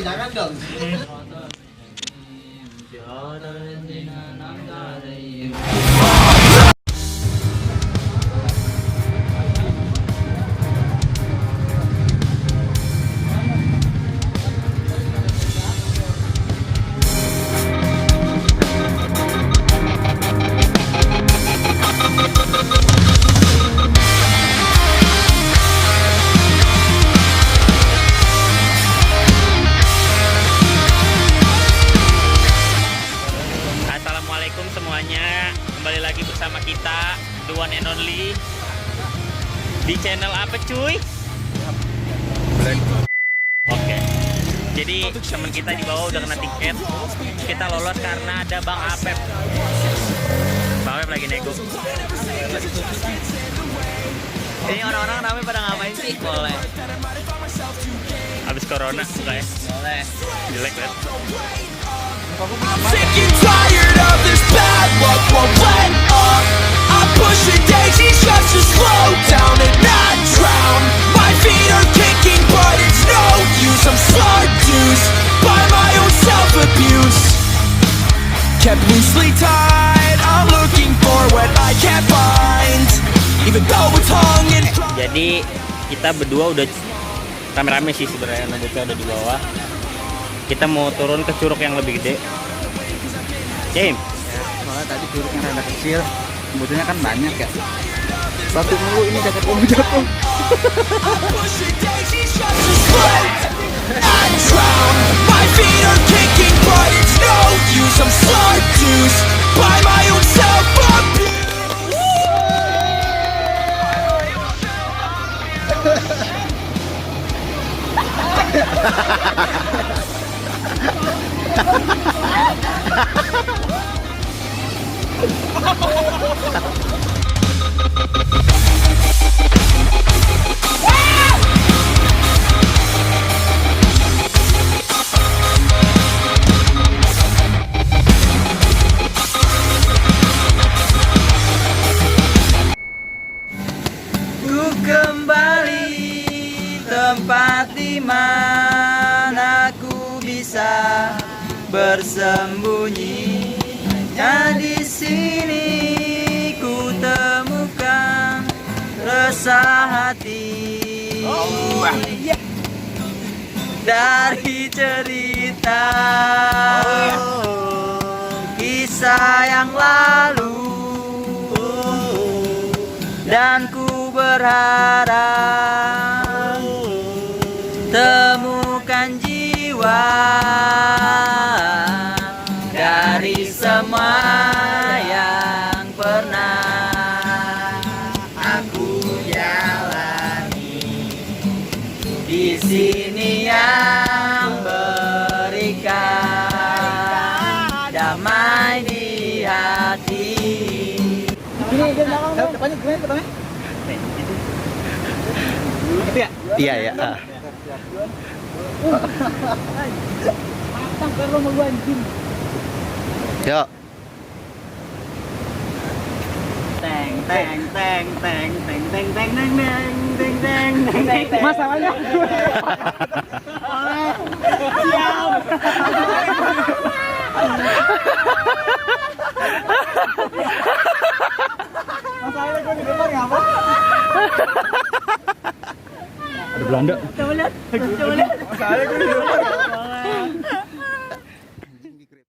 Jangan dong. Assalamualaikum semuanya, kembali lagi bersama kita The One and Only di channel apa cuy? Oke. Jadi teman kita di bawah udah kena tiket. Kita lolos karena ada Bang Apep. Bang Apep lagi nego. Ini orang-orang namanya pada ngapain sih? Boleh. Habis corona buka ya? Boleh. Jelek kan? I'm sick and tired of this bad luck, won't let up. I'm pushing daisies just to slow down and not drown. My feet are kicking but it's no use. I'm seduced by my own self-abuse. Kept loosely tied, I'm looking for what I can't find. Even though it's hung in. Jadi kita berdua udah rame-rame sih sebenarnya, nunggunya udah di bawah. Kita mau turun ke curug yang lebih gede. James. Ya, soalnya tadi curugnya rada kecil, kebutuhannya kan banyak ya. Batu mulu ini jaket kamu jatuh. My feet are kicking but it's no use. I'm seduced by my own self-abuse. Ku kembali tempat di mana ku bisa bersembunyi. Hanya di sini ku temukan resah hati. Dari cerita kisah yang lalu, dan ku berharap temukan jiwa dari semua yang pernah aku jalani. Di sini yang berikan damai di hati. Ini depannya gimana pertama? Itu ya? Iya ya. Matang kalau mau gua anjing. Yuk. Teng teng teng teng teng teng teng teng teng teng teng teng. Masalahnya siap. Masalahnya gue di depan ngapa? Ada Belanda. Coba lihat. Masalahnya gue di depan.